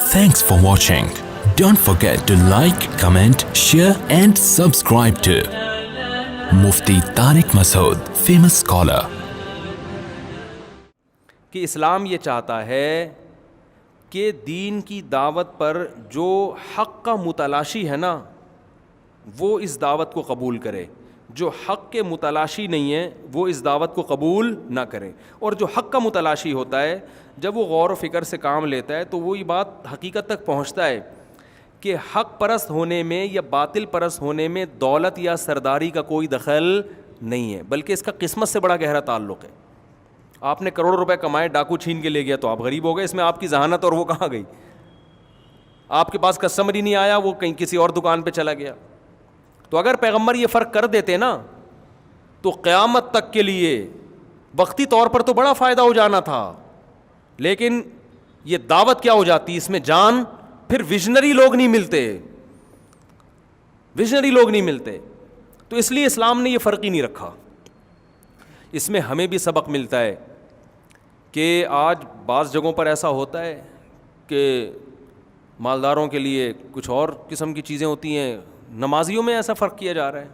Thanks for watching. Don't forget to like, comment, share and subscribe to Mufti Tariq Masood, famous scholar. کہ اسلام یہ چاہتا ہے کہ دین کی دعوت پر جو حق کا متلاشی ہے نا وہ اس دعوت کو قبول کرے، جو حق کے متلاشی نہیں ہے وہ اس دعوت کو قبول نہ کرے. اور جو حق کا متلاشی ہوتا ہے جب وہ غور و فکر سے کام لیتا ہے تو وہی بات حقیقت تک پہنچتا ہے کہ حق پرست ہونے میں یا باطل پرست ہونے میں دولت یا سرداری کا کوئی دخل نہیں ہے، بلکہ اس کا قسمت سے بڑا گہرا تعلق ہے. آپ نے کروڑوں روپے کمائے، ڈاکو چھین کے لے گیا تو آپ غریب ہو گئے، اس میں آپ کی ذہانت اور وہ کہاں گئی؟ آپ کے پاس کسٹمر ہی نہیں آیا، وہ کہیں کسی اور دکان پہ چلا گیا. تو اگر پیغمبر یہ فرق کر دیتے نا تو قیامت تک کے لیے وقتی طور پر تو بڑا فائدہ ہو جانا تھا، لیکن یہ دعوت کیا ہو جاتی اس میں جان. پھر ویژنری لوگ نہیں ملتے. تو اس لیے اسلام نے یہ فرق ہی نہیں رکھا. اس میں ہمیں بھی سبق ملتا ہے کہ آج بعض جگہوں پر ایسا ہوتا ہے کہ مالداروں کے لیے کچھ اور قسم کی چیزیں ہوتی ہیں. نمازیوں میں ایسا فرق کیا جا رہا ہے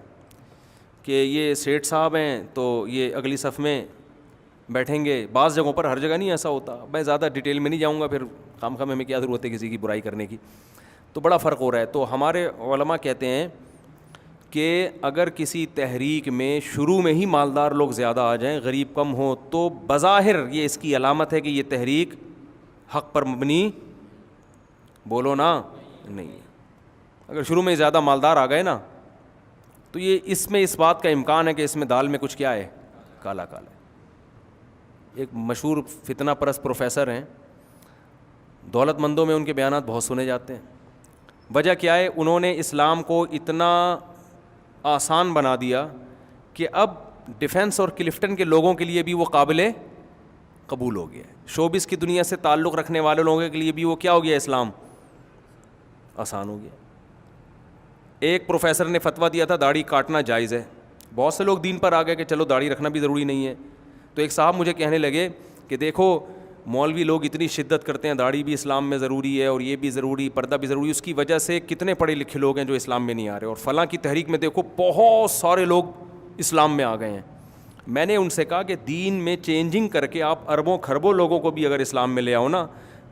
کہ یہ سیٹھ صاحب ہیں تو یہ اگلی صف میں بیٹھیں گے. بعض جگہوں پر، ہر جگہ نہیں ایسا ہوتا. میں زیادہ ڈیٹیل میں نہیں جاؤں گا، پھر خام خواہ میں کیا ضرورت ہے کسی کی برائی کرنے کی. تو بڑا فرق ہو رہا ہے. تو ہمارے علماء کہتے ہیں کہ اگر کسی تحریک میں شروع میں ہی مالدار لوگ زیادہ آ جائیں، غریب کم ہوں، تو بظاہر یہ اس کی علامت ہے کہ یہ تحریک حق پر مبنی بولو نا نہیں ہے. اگر شروع میں زیادہ مالدار آ گئے نا تو یہ اس میں اس بات کا امکان ہے کہ اس میں دال میں کچھ کیا ہے، کالا کالا ہے. ایک مشہور فتنہ پرست پروفیسر ہیں، دولت مندوں میں ان کے بیانات بہت سنے جاتے ہیں. وجہ کیا ہے؟ انہوں نے اسلام کو اتنا آسان بنا دیا کہ اب ڈیفنس اور کلفٹن کے لوگوں کے لیے بھی وہ قابل قبول ہو گیا ہے. شوبز کی دنیا سے تعلق رکھنے والے لوگوں کے لیے بھی وہ کیا ہو گیا، اسلام آسان ہو گیا. ایک پروفیسر نے فتویٰ دیا تھا داڑھی کاٹنا جائز ہے. بہت سے لوگ دین پر آ گئے کہ چلو داڑھی رکھنا بھی ضروری نہیں ہے. تو ایک صاحب مجھے کہنے لگے کہ دیکھو مولوی لوگ اتنی شدت کرتے ہیں، داڑھی بھی اسلام میں ضروری ہے اور یہ بھی ضروری، پردہ بھی ضروری، اس کی وجہ سے کتنے پڑھے لکھے لوگ ہیں جو اسلام میں نہیں آ رہے، اور فلاں کی تحریک میں دیکھو بہت سارے لوگ اسلام میں آ گئے ہیں. میں نے ان سے کہا کہ دین میں چینجنگ کر کے آپ اربوں کھربوں لوگوں کو بھی اگر اسلام میں لے آؤ نا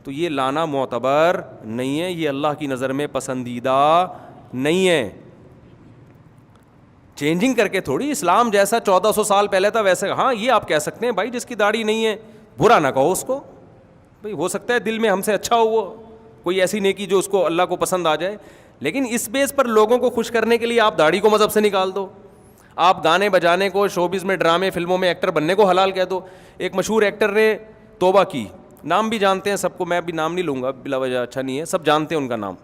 تو یہ لانا معتبر نہیں ہے، یہ اللہ کی نظر میں پسندیدہ نہیں ہے. چینجنگ کر کے تھوڑی، اسلام جیسا 1400 سال پہلے تھا ویسے. ہاں یہ آپ کہہ سکتے ہیں بھائی جس کی داڑھی نہیں ہے برا نہ کہو اس کو، بھائی ہو سکتا ہے دل میں ہم سے اچھا ہو، وہ کوئی ایسی نیکی جو اس کو اللہ کو پسند آ جائے. لیکن اس بیس پر لوگوں کو خوش کرنے کے لیے آپ داڑھی کو مذہب سے نکال دو، آپ گانے بجانے کو، شوبز میں، ڈرامے فلموں میں ایکٹر بننے کو حلال کہہ دو. ایک مشہور ایکٹر نے توبہ کی، نام بھی جانتے ہیں سب کو، میں بھی نام نہیں لوں گا بلا وجہ، اچھا نہیں ہے، سب جانتے ہیں ان کا نام.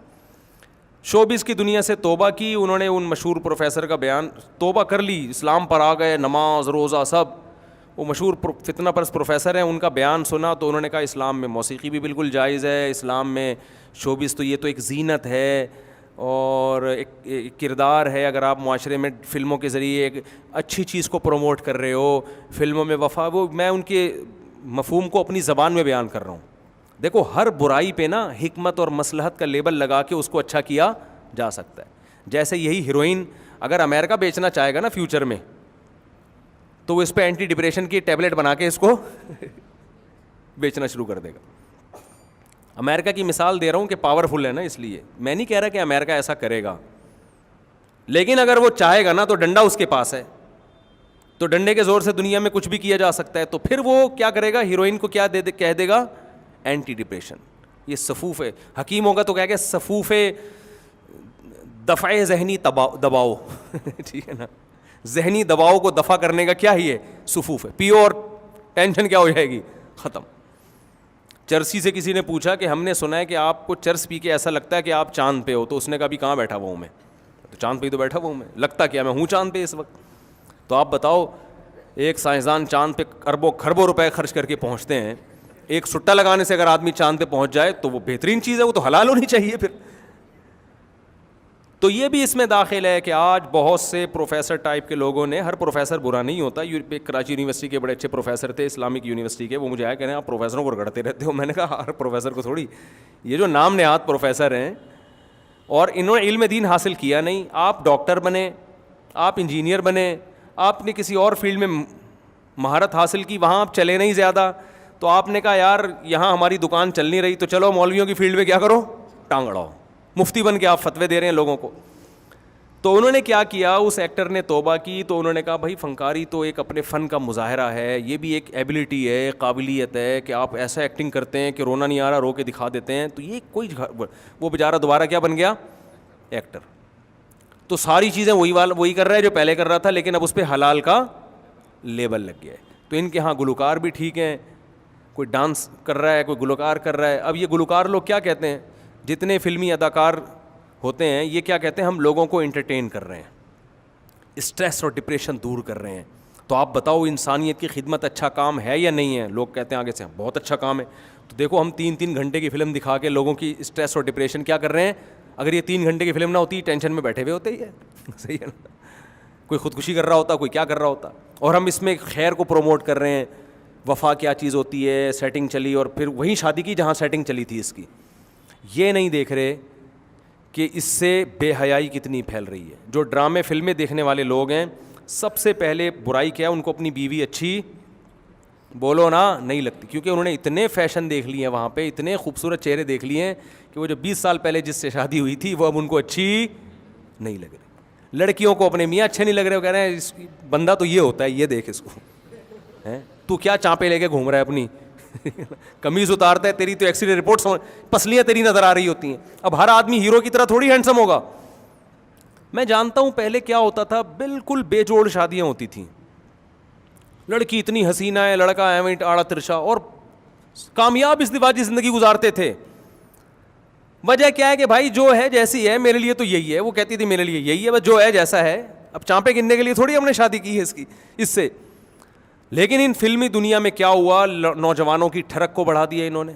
شوبز کی دنیا سے توبہ کی انہوں نے. ان مشہور پروفیسر کا بیان، توبہ کر لی، اسلام پر آ گئے، نماز روزہ سب. وہ مشہور فتنہ پرست پروفیسر ہیں، ان کا بیان سنا تو انہوں نے کہا اسلام میں موسیقی بھی بالکل جائز ہے، اسلام میں شوبز تو یہ تو ایک زینت ہے اور ایک کردار ہے. اگر آپ معاشرے میں فلموں کے ذریعے ایک اچھی چیز کو پروموٹ کر رہے ہو، فلموں میں وفا، وہ میں ان کے مفہوم کو اپنی زبان میں بیان کر رہا ہوں. دیکھو ہر برائی پہ نا حکمت اور مصلحت کا لیبل لگا کے اس کو اچھا کیا جا سکتا ہے. جیسے یہی ہیروئن اگر امریکہ بیچنا چاہے گا نا فیوچر میں تو وہ اس پہ اینٹی ڈپریشن کی ٹیبلٹ بنا کے اس کو بیچنا شروع کر دے گا. امریکہ کی مثال دے رہا ہوں کہ پاورفل ہے نا، اس لیے میں نہیں کہہ رہا کہ امریکہ ایسا کرے گا، لیکن اگر وہ چاہے گا نا تو ڈنڈا اس کے پاس ہے، تو ڈنڈے کے زور سے دنیا میں کچھ بھی کیا جا سکتا ہے. تو پھر وہ کیا کرے گا، ہیروئن کو کیا کہہ دے گا، اینٹی ڈپریشن. یہ صفوف ہے، حکیم ہوگا تو کہہ گیا صفوف دفع ذہنی دباؤ ٹھیک ہے نا، ذہنی دباؤ کو دفع کرنے کا کیا ہی ہے، صفوف ہے. پیو اور ٹینشن کیا ہو جائے گی، ختم. چرسی سے کسی نے پوچھا کہ ہم نے سنا ہے کہ آپ کو چرس پی کے ایسا لگتا ہے کہ آپ چاند پہ ہو، تو اس نے کہا بھی کہاں بیٹھا ہوا ہوں میں، تو چاند پہ ہی تو بیٹھا ہوا ہوں میں، لگتا کیا میں ہوں چاند پہ اس وقت. تو آپ بتاؤ ایک سائنسدان چاند پہ اربوں کھربوں روپے خرچ کر کے پہنچتے ہیں، ایک سٹا لگانے سے اگر آدمی چاند پہ پہنچ جائے تو وہ بہترین چیز ہے، وہ تو حلال ہونی چاہیے. پھر تو یہ بھی اس میں داخل ہے کہ آج بہت سے پروفیسر ٹائپ کے لوگوں نے, ہر پروفیسر برا نہیں ہوتا, کراچی یونیورسٹی کے بڑے اچھے پروفیسر تھے اسلامک یونیورسٹی کے, وہ مجھے آیا کہہ رہے ہیں آپ پروفیسروں کو رگڑتے رہتے ہو. میں نے کہا ہر پروفیسر کو تھوڑی, یہ جو نام نہاد پروفیسر ہیں اور انہوں نے علم دین حاصل کیا نہیں, آپ ڈاکٹر بنے, آپ انجینئر بنے, آپ نے کسی اور فیلڈ میں مہارت حاصل کی, وہاں آپ چلے نہیں زیادہ, تو آپ نے کہا یار یہاں ہماری دکان چل نہیں رہی تو چلو مولویوں کی فیلڈ میں کیا کرو, ٹانگ اڑاؤ, مفتی بن کے آپ فتوے دے رہے ہیں لوگوں کو. تو انہوں نے کیا کیا, اس ایکٹر نے توبہ کی, تو انہوں نے کہا بھائی فنکاری تو ایک اپنے فن کا مظاہرہ ہے, یہ بھی ایک ایبلٹی ہے, قابلیت ہے کہ آپ ایسا ایکٹنگ کرتے ہیں کہ رونا نہیں آ رہا, رو کے دکھا دیتے ہیں. تو یہ کوئی, وہ بیچارہ دوبارہ کیا بن گیا, ایکٹر. تو ساری چیزیں وہی کر رہا ہے جو پہلے کر رہا تھا, لیکن اب اس پہ حلال کا لیبل لگ گیا ہے. تو ان کے ہاں گلوکار بھی ٹھیک ہیں, کوئی ڈانس کر رہا ہے, کوئی گلوکار کر رہا ہے. اب یہ گلوکار لوگ کیا کہتے ہیں, جتنے فلمی اداکار ہوتے ہیں یہ کیا کہتے ہیں, ہم لوگوں کو انٹرٹین کر رہے ہیں, اسٹریس اور ڈپریشن دور کر رہے ہیں. تو آپ بتاؤ انسانیت کی خدمت اچھا کام ہے یا نہیں ہے؟ لوگ کہتے ہیں آگے سے بہت اچھا کام ہے. تو دیکھو ہم 3 گھنٹے کی فلم دکھا کے لوگوں کی اسٹریس اور ڈپریشن کیا کر رہے ہیں. اگر یہ 3 گھنٹے کی فلم نہ ہوتی, ٹینشن میں بیٹھے ہوئے ہوتے ہی ہے. صحیح ہے نا, کوئی خودکشی کر رہا ہوتا, کوئی کیا کر رہا ہوتا. اور ہم اس میں خیر کو پروموٹ کر رہے ہیں, وفا کیا چیز ہوتی ہے, سیٹنگ چلی اور پھر وہیں شادی کی جہاں سیٹنگ چلی تھی اس کی. یہ نہیں دیکھ رہے کہ اس سے بے حیائی کتنی پھیل رہی ہے. جو ڈرامے فلمیں دیکھنے والے لوگ ہیں, سب سے پہلے برائی کیا ہے, ان کو اپنی بیوی اچھی بولو نا نہیں لگتی, کیونکہ انہوں نے اتنے فیشن دیکھ لیے ہیں وہاں پہ, اتنے خوبصورت چہرے دیکھ لیے ہیں کہ وہ جو 20 سال پہلے جس سے شادی ہوئی تھی وہ اب ان کو اچھی نہیں لگ رہی. لڑکیوں کو اپنے میاں اچھے نہیں لگ رہے, وہ کہہ رہے ہیں اس بندہ تو یہ ہوتا ہے, یہ دیکھ اس کو, تو کیا چانپے لے کے گھوم رہا ہے اپنی, قمیض اتارتا ہے, تیری تو ایکسیڈنٹ رپورٹس پسلیاں تیری نظر آ رہی ہوتی ہیں. اب ہر آدمی ہیرو کی طرح تھوڑی ہینڈسم ہوگا. میں جانتا ہوں پہلے کیا ہوتا تھا, بالکل بے جوڑ شادیاں ہوتی تھیں, لڑکی اتنی حسینہ ہے, لڑکا ایویں آڑا ترشا, اور کامیاب ازدواجی زندگی گزارتے تھے. وجہ کیا ہے کہ بھائی جو ہے جیسی ہے میرے لیے تو یہی ہے, وہ کہتی تھی میرے لیے یہی ہے, بس جو ہے جیسا ہے. اب چانپے گننے کے لیے تھوڑی ہم نے شادی کی ہے اس سے. لیکن ان فلمی دنیا میں کیا ہوا, نوجوانوں کی ٹھڑک کو بڑھا دیا انہوں نے,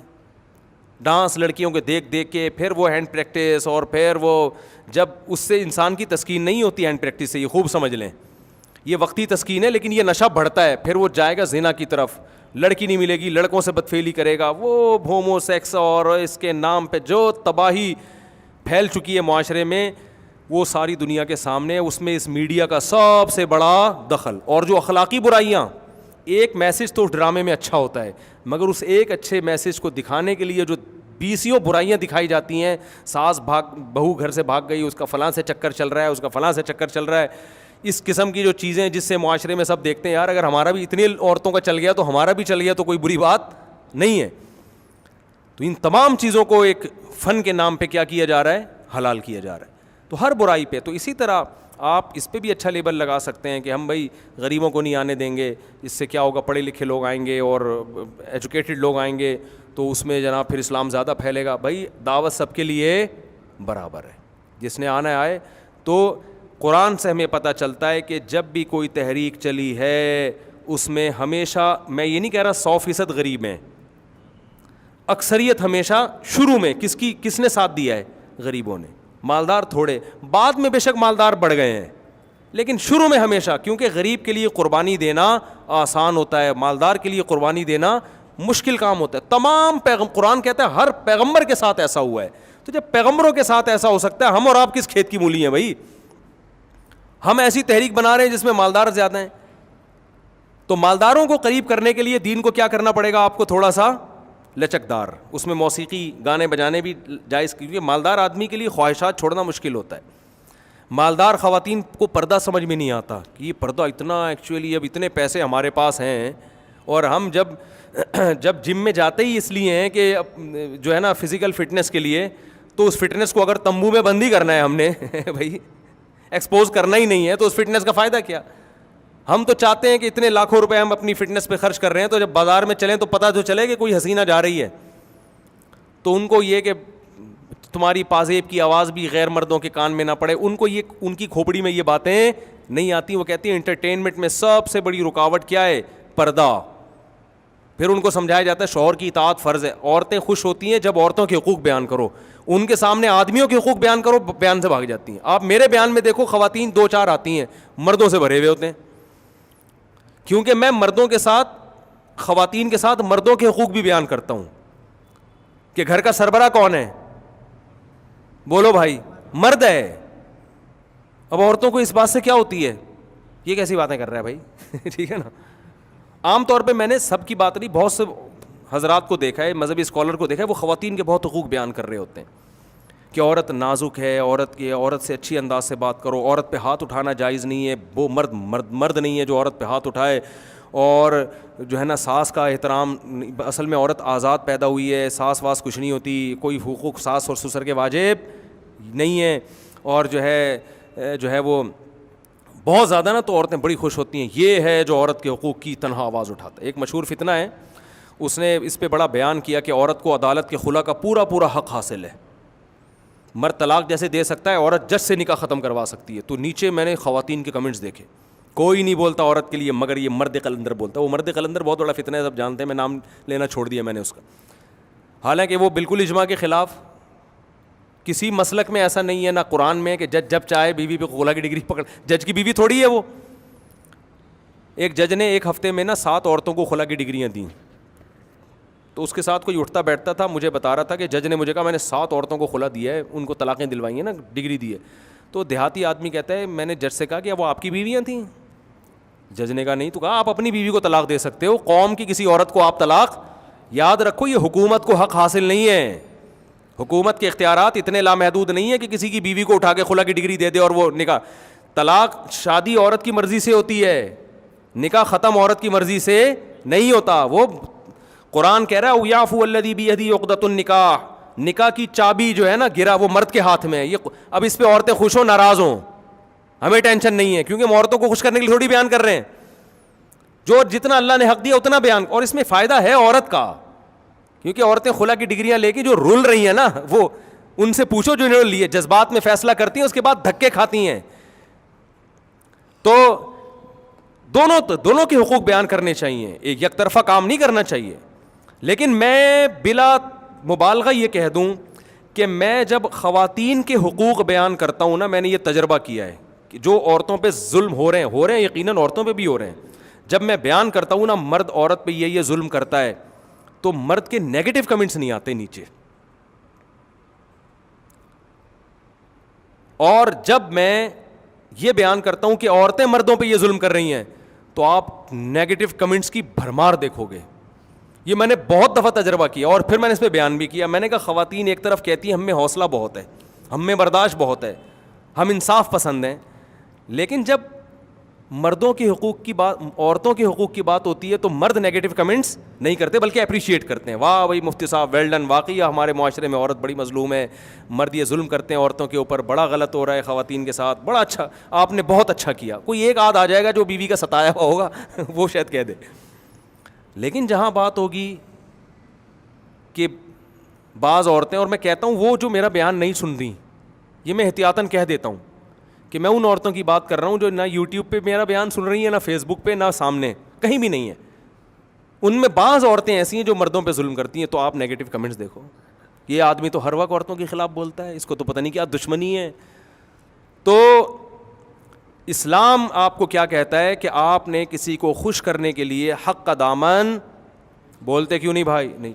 ڈانس لڑکیوں کے دیکھ دیکھ کے, پھر وہ ہینڈ پریکٹس, اور پھر وہ جب اس سے انسان کی تسکین نہیں ہوتی ہینڈ پریکٹس سے, یہ خوب سمجھ لیں, یہ وقتی تسکین ہے, لیکن یہ نشہ بڑھتا ہے, پھر وہ جائے گا زنا کی طرف, لڑکی نہیں ملے گی, لڑکوں سے بدفعلی کرے گا, وہ ہومو سیکس اور اس کے نام پہ جو تباہی پھیل چکی ہے معاشرے میں, وہ ساری دنیا کے سامنے. اس میں اس میڈیا کا سب سے بڑا دخل. اور جو اخلاقی برائیاں, ایک میسج تو اس ڈرامے میں اچھا ہوتا ہے, مگر اس ایک اچھے میسج کو دکھانے کے لیے جو 20 برائیاں دکھائی جاتی ہیں, ساس بہو گھر سے بھاگ گئی, اس کا فلاں سے چکر چل رہا ہے, اس کا فلاں سے چکر چل رہا ہے, اس قسم کی جو چیزیں جس سے معاشرے میں سب دیکھتے ہیں یار اگر ہمارا بھی اتنی عورتوں کا چل گیا تو ہمارا بھی چل گیا تو کوئی بری بات نہیں ہے. تو ان تمام چیزوں کو ایک فن کے نام پہ کیا کیا جا رہا ہے, حلال کیا جا رہا ہے. تو ہر برائی پہ, تو اسی طرح آپ اس پہ بھی اچھا لیبل لگا سکتے ہیں کہ ہم بھائی غریبوں کو نہیں آنے دیں گے, اس سے کیا ہوگا, پڑھے لکھے لوگ آئیں گے اور ایجوکیٹڈ لوگ آئیں گے تو اس میں جناب پھر اسلام زیادہ پھیلے گا. بھائی دعوت سب کے لیے برابر ہے, جس نے آنا آئے. تو قرآن سے ہمیں پتہ چلتا ہے کہ جب بھی کوئی تحریک چلی ہے اس میں ہمیشہ, میں یہ نہیں کہہ رہا 100% غریب ہیں, اکثریت ہمیشہ شروع میں کس نے ساتھ دیا ہے, غریبوں نے, مالدار تھوڑے, بعد میں بے شک مالدار بڑھ گئے ہیں, لیکن شروع میں ہمیشہ, کیونکہ غریب کے لیے قربانی دینا آسان ہوتا ہے, مالدار کے لیے قربانی دینا مشکل کام ہوتا ہے. تمام قرآن کہتا ہے ہر پیغمبر کے ساتھ ایسا ہوا ہے. تو جب پیغمبروں کے ساتھ ایسا ہو سکتا ہے, ہم اور آپ کس کھیت کی مولی ہیں بھائی؟ ہم ایسی تحریک بنا رہے ہیں جس میں مالدار زیادہ ہیں. تو مالداروں کو قریب کرنے کے لیے دین کو کیا کرنا پڑے گا, آپ کو تھوڑا سا لچکدار, اس میں موسیقی گانے بجانے بھی جائز, کیونکہ مالدار آدمی کے لیے خواہشات چھوڑنا مشکل ہوتا ہے. مالدار خواتین کو پردہ سمجھ میں نہیں آتا کہ یہ پردہ اتنا, ایکچولی اب اتنے پیسے ہمارے پاس ہیں, اور ہم جب جم میں جاتے ہی اس لیے ہیں کہ جو ہے نا فزیکل فٹنس کے لیے, تو اس فٹنس کو اگر تمبو میں بند ہی کرنا ہے ہم نے بھائی, ایکسپوز کرنا ہی نہیں ہے, تو اس فٹنس کا فائدہ کیا؟ ہم تو چاہتے ہیں کہ اتنے لاکھوں روپے ہم اپنی فٹنس پہ خرچ کر رہے ہیں, تو جب بازار میں چلیں تو پتہ تو چلے کہ کوئی حسینہ جا رہی ہے. تو ان کو یہ کہ تمہاری پازیب کی آواز بھی غیر مردوں کے کان میں نہ پڑے, ان کو یہ, ان کی کھوپڑی میں یہ باتیں نہیں آتی. وہ کہتی ہیں انٹرٹینمنٹ میں سب سے بڑی رکاوٹ کیا ہے, پردہ. پھر ان کو سمجھایا جاتا ہے شوہر کی اطاعت فرض ہے. عورتیں خوش ہوتی ہیں جب عورتوں کے حقوق بیان کرو, ان کے سامنے آدمیوں کے حقوق بیان کرو, بیان سے بھاگ جاتی ہیں. آپ میرے بیان میں دیکھو خواتین 2-4 آتی ہیں, مردوں سے بھرے ہوئے ہوتے ہیں, کیونکہ میں مردوں کے ساتھ, خواتین کے ساتھ مردوں کے حقوق بھی بیان کرتا ہوں کہ گھر کا سربراہ کون ہے, بولو بھائی, مرد ہے. اب عورتوں کو اس بات سے کیا ہوتی ہے, یہ کیسی باتیں کر رہا ہے بھائی ٹھیک ہے نا. عام طور پہ میں نے سب کی بات نہیں, بہت سے حضرات کو دیکھا ہے, مذہبی اسکالر کو دیکھا ہے, وہ خواتین کے بہت حقوق بیان کر رہے ہوتے ہیں کہ عورت نازک ہے, عورت سے اچھی انداز سے بات کرو, عورت پہ ہاتھ اٹھانا جائز نہیں ہے, وہ مرد نہیں ہے جو عورت پہ ہاتھ اٹھائے, اور جو ہے نا ساس کا احترام, اصل میں عورت آزاد پیدا ہوئی ہے, ساس واس کچھ نہیں ہوتی, کوئی حقوق ساس اور سسر کے واجب نہیں ہے, اور جو ہے وہ بہت زیادہ نا, تو عورتیں بڑی خوش ہوتی ہیں. یہ ہے جو عورت کے حقوق کی تنہا آواز اٹھاتا ہے. ایک مشہور فتنہ ہے, اس نے اس پہ بڑا بیان کیا کہ عورت کو عدالت کے خلا کا پورا حق حاصل ہے. مرد طلاق جیسے دے سکتا ہے, عورت جج سے نکاح ختم کروا سکتی ہے. تو نیچے میں نے خواتین کے کمنٹس دیکھے, کوئی نہیں بولتا عورت کے لیے مگر یہ مرد قلندر بولتا ہے. وہ مرد قلندر بہت بڑا فتنہ ہے, سب جانتے ہیں, میں نام لینا چھوڑ دیا میں نے اس کا. حالانکہ وہ بالکل اجماع کے خلاف, کسی مسلک میں ایسا نہیں ہے, نہ قرآن میں کہ جج جب چاہے بیوی پہ خلا کی ڈگری پکڑ, جج کی بیوی تھوڑی ہے وہ. ایک جج نے ایک ہفتے میں نا 7 عورتوں کو خلا کی ڈگریاں دیں, تو اس کے ساتھ کوئی اٹھتا بیٹھتا تھا, مجھے بتا رہا تھا کہ جج نے مجھے کہا میں نے 7 عورتوں کو خلا دیا ہے, ان کو طلاقیں دلوائی ہیں نا, ڈگری دی ہے. تو دیہاتی آدمی کہتا ہے میں نے جج سے کہا کہ وہ آپ کی بیویاں تھیں؟ جج نے کہا نہیں. تو کہا آپ اپنی بیوی کو طلاق دے سکتے ہو, قوم کی کسی عورت کو آپ طلاق, یاد رکھو یہ حکومت کو حق حاصل نہیں ہے. حکومت کے اختیارات اتنے لامحدود نہیں ہے کہ کسی کی بیوی کو اٹھا کے خلا کی ڈگری دے دے اور وہ نکاح. طلاق شادی عورت کی مرضی سے ہوتی ہے, نکاح ختم عورت کی مرضی سے نہیں ہوتا. وہ قرآن کہہ رہا ہے یعفو الذی بیدہ عقدۃ النکاح, نکاح کی چابی جو ہے نا گرا وہ مرد کے ہاتھ میں ہے. یہ اب اس پہ عورتیں خوش ہوں ناراض ہوں, ہمیں ٹینشن نہیں ہے, کیونکہ ہم عورتوں کو خوش کرنے کے لیے تھوڑی بیان کر رہے ہیں. جو جتنا اللہ نے حق دیا اتنا بیان, اور اس میں فائدہ ہے عورت کا, کیونکہ عورتیں خلا کی ڈگریاں لے کے جو رول رہی ہیں نا, وہ ان سے پوچھو جو انہوں نے لیے, جذبات میں فیصلہ کرتی ہیں, اس کے بعد دھکے کھاتی ہیں. تو دونوں کے حقوق بیان کرنے چاہیے, ایک یک طرفہ کام نہیں کرنا چاہیے. لیکن میں بلا مبالغہ یہ کہہ دوں کہ میں جب خواتین کے حقوق بیان کرتا ہوں نا, میں نے یہ تجربہ کیا ہے کہ جو عورتوں پہ ظلم ہو رہے ہیں یقیناً عورتوں پہ بھی ہو رہے ہیں. جب میں بیان کرتا ہوں نا مرد عورت پہ یہ ظلم کرتا ہے, تو مرد کے نیگیٹو کمنٹس نہیں آتے نیچے. اور جب میں یہ بیان کرتا ہوں کہ عورتیں مردوں پہ یہ ظلم کر رہی ہیں, تو آپ نیگیٹو کمنٹس کی بھرمار دیکھو گے. یہ میں نے بہت دفعہ تجربہ کیا, اور پھر میں نے اس پہ بیان بھی کیا. میں نے کہا خواتین ایک طرف کہتی ہیں ہم میں حوصلہ بہت ہے, ہم میں برداشت بہت ہے, ہم انصاف پسند ہیں, لیکن جب مردوں کے حقوق کی بات, عورتوں کے حقوق کی بات ہوتی ہے, تو مرد نیگیٹو کمنٹس نہیں کرتے بلکہ اپریشیٹ کرتے ہیں. واہ بھائی مفتی صاحب ویل ڈن, واقعی ہمارے معاشرے میں عورت بڑی مظلوم ہے, مرد یہ ظلم کرتے ہیں عورتوں کے اوپر, بڑا غلط ہو رہا ہے خواتین کے ساتھ, بڑا اچھا, آپ نے بہت اچھا کیا. کوئی ایک آدھ آ جائے گا جو بیوی کا ستایا ہوا ہوگا وہ شاید کہہ دے. لیکن جہاں بات ہوگی کہ بعض عورتیں, اور میں کہتا ہوں وہ جو میرا بیان نہیں سن رہی, یہ میں احتیاطاً کہہ دیتا ہوں کہ میں ان عورتوں کی بات کر رہا ہوں جو نہ یوٹیوب پہ میرا بیان سن رہی ہیں, نہ فیس بک پہ, نہ سامنے کہیں بھی نہیں ہے. ان میں بعض عورتیں ایسی ہیں جو مردوں پہ ظلم کرتی ہیں. تو آپ نیگیٹو کمنٹس دیکھو, یہ آدمی تو ہر وقت عورتوں کے خلاف بولتا ہے, اس کو تو پتہ نہیں کیا دشمنی ہے. تو اسلام آپ کو کیا کہتا ہے کہ آپ نے کسی کو خوش کرنے کے لیے حق کا دامن, بولتے کیوں نہیں بھائی, نہیں